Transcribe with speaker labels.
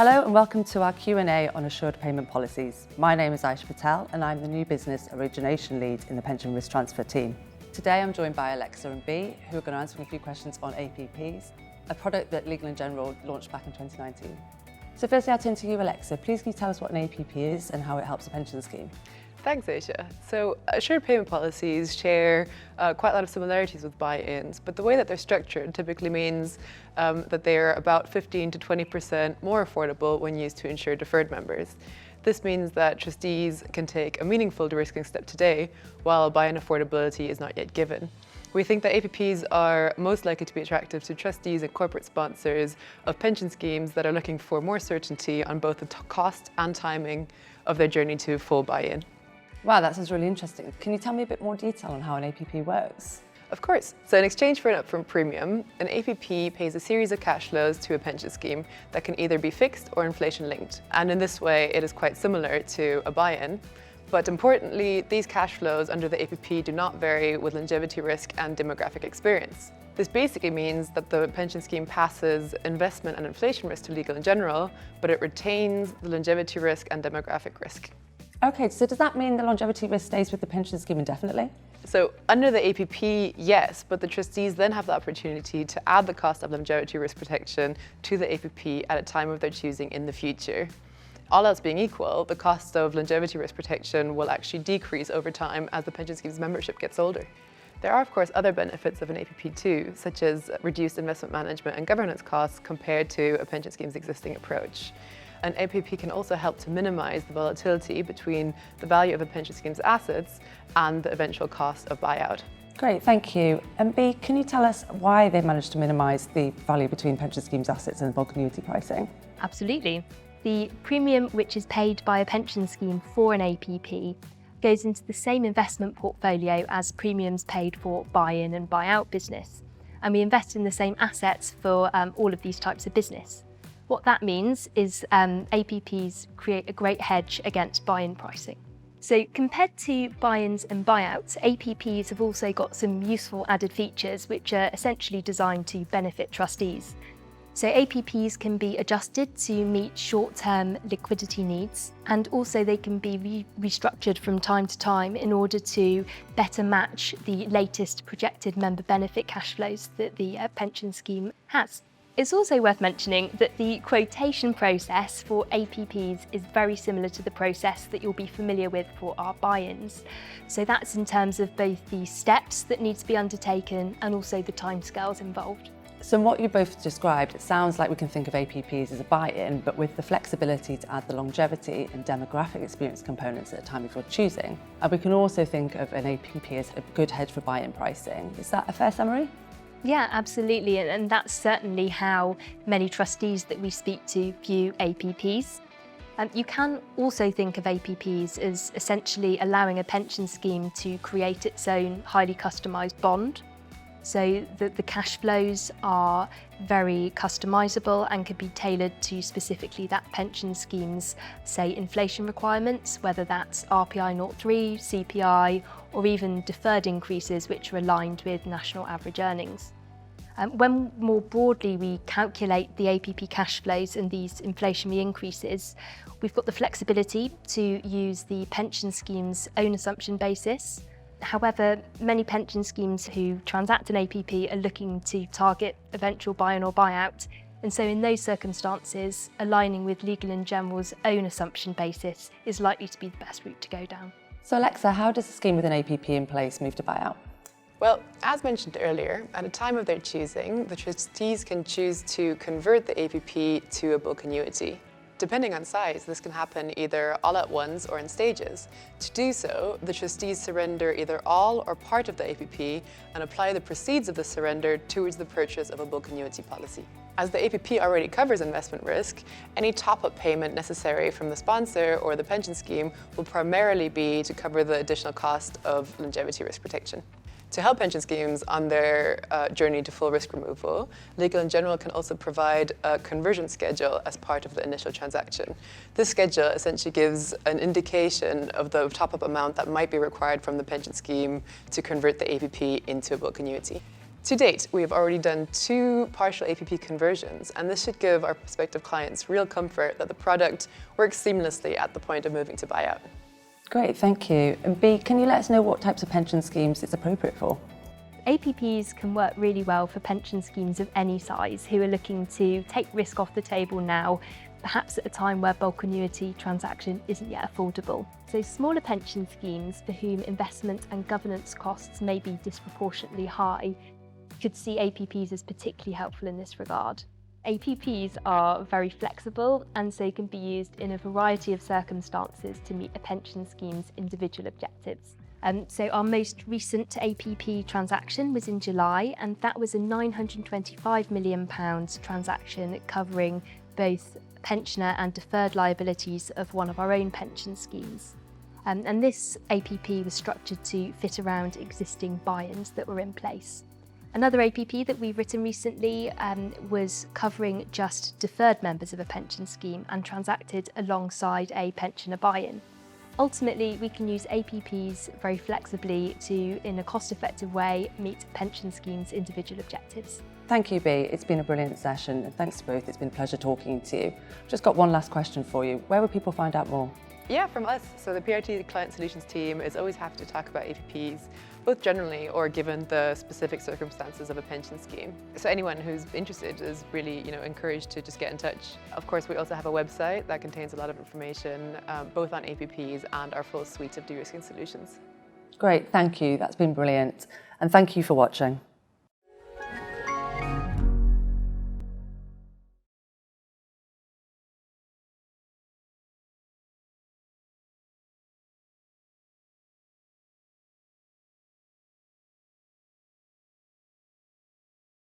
Speaker 1: Hello and welcome to our Q&A on assured payment policies. My name is Aysha Patel and I'm the new business origination lead in the pension risk transfer team. Today I'm joined by Alexa and Bea, who are going to answer a few questions on APPs, a product that Legal & General launched back in 2019. So firstly, I'll turn to you, Alexa. Please can you tell us what an APP is and how it helps a pension scheme?
Speaker 2: Thanks, Aysha. So assured payment policies share quite a lot of similarities with buy-ins, but the way that they're structured typically means that they're about 15 to 20% more affordable when used to insure deferred members. This means that trustees can take a meaningful de-risking step today, while buy-in affordability is not yet given. We think that APPs are most likely to be attractive to trustees and corporate sponsors of pension schemes that are looking for more certainty on both the cost and timing of their journey to full buy-in.
Speaker 1: Wow, that sounds really interesting. Can you tell me a bit more detail on how an APP works?
Speaker 2: Of course. So in exchange for an upfront premium, an APP pays a series of cash flows to a pension scheme that can either be fixed or inflation linked. And in this way, it is quite similar to a buy-in. But importantly, these cash flows under the APP do not vary with longevity risk and demographic experience. This basically means that the pension scheme passes investment and inflation risk to Legal & General, but it retains the longevity risk and demographic risk.
Speaker 1: Okay, so does that mean the longevity risk stays with the pension scheme indefinitely?
Speaker 2: So under the APP, yes, but the trustees then have the opportunity to add the cost of longevity risk protection to the APP at a time of their choosing in the future. All else being equal, the cost of longevity risk protection will actually decrease over time as the pension scheme's membership gets older. There are, of course, other benefits of an APP too, such as reduced investment management and governance costs compared to a pension scheme's existing approach. An APP can also help to minimise the volatility between the value of a pension scheme's assets and the eventual cost of buyout.
Speaker 1: Great, thank you. And Bea, can you tell us why they managed to minimise the value between pension schemes' assets and bulk annuity pricing?
Speaker 3: Absolutely. The premium which is paid by a pension scheme for an APP goes into the same investment portfolio as premiums paid for buy-in and buy-out business. And we invest in the same assets for all of these types of business. What that means is APPs create a great hedge against buy-in pricing. So compared to buy-ins and buyouts, APPs have also got some useful added features which are essentially designed to benefit trustees. So APPs can be adjusted to meet short-term liquidity needs, and also they can be restructured from time to time in order to better match the latest projected member benefit cash flows that the pension scheme has. It's also worth mentioning that the quotation process for APPs is very similar to the process that you'll be familiar with for our buy-ins. So that's in terms of both the steps that need to be undertaken and also the timescales involved.
Speaker 1: So in what you both described, it sounds like we can think of APPs as a buy-in, but with the flexibility to add the longevity and demographic experience components at a time before choosing. And we can also think of an APP as a good hedge for buy-in pricing. Is that a fair summary?
Speaker 3: Yeah, absolutely, and that's certainly how many trustees that we speak to view APPs. You can also think of APPs as essentially allowing a pension scheme to create its own highly customised bond. So the cash flows are very customisable and can be tailored to specifically that pension scheme's, say, inflation requirements, whether that's RPI 0.3, CPI, or even deferred increases which are aligned with national average earnings. When more broadly we calculate the APP cash flows and these inflationary increases, we've got the flexibility to use the pension scheme's own assumption basis. However, many pension schemes who transact an APP are looking to target eventual buy-in or buyout, and so in those circumstances, aligning with Legal & General's own assumption basis is likely to be the best route to go down.
Speaker 1: So Alexa, how does a scheme with an APP in place move to buyout?
Speaker 2: Well, as mentioned earlier, at a time of their choosing, the trustees can choose to convert the APP to a bulk annuity. Depending on size, this can happen either all at once or in stages. To do so, the trustees surrender either all or part of the APP and apply the proceeds of the surrender towards the purchase of a bulk annuity policy. As the APP already covers investment risk, any top-up payment necessary from the sponsor or the pension scheme will primarily be to cover the additional cost of longevity risk protection. To help pension schemes on their journey to full risk removal, Legal & General can also provide a conversion schedule as part of the initial transaction. This schedule essentially gives an indication of the top-up amount that might be required from the pension scheme to convert the APP into a bulk annuity. To date, we have already done 2 partial APP conversions, and this should give our prospective clients real comfort that the product works seamlessly at the point of moving to buyout.
Speaker 1: Great, thank you. And B, can you let us know what types of pension schemes it's appropriate for?
Speaker 3: APPs can work really well for pension schemes of any size who are looking to take risk off the table now, perhaps at a time where bulk annuity transaction isn't yet affordable. So smaller pension schemes for whom investment and governance costs may be disproportionately high could see APPs as particularly helpful in this regard. APPs are very flexible and so can be used in a variety of circumstances to meet a pension scheme's individual objectives. So our most recent APP transaction was in July, and that was a £925 million transaction covering both pensioner and deferred liabilities of one of our own pension schemes. And this APP was structured to fit around existing buy-ins that were in place. Another APP that we've written recently was covering just deferred members of a pension scheme and transacted alongside a pensioner buy-in. Ultimately, we can use APPs very flexibly to, in a cost-effective way, meet pension schemes' individual objectives.
Speaker 1: Thank you, B. It's been a brilliant session, and thanks to both. It's been a pleasure talking to you. I've just got one last question for you. Where would people find out more?
Speaker 2: Yeah, from us. So the PRT Client Solutions team is always happy to talk about APPs, both generally or given the specific circumstances of a pension scheme. So anyone who's interested is really, encouraged to just get in touch. Of course, we also have a website that contains a lot of information, both on APPs and our full suite of de-risking solutions.
Speaker 1: Great, thank you. That's been brilliant. And thank you for watching.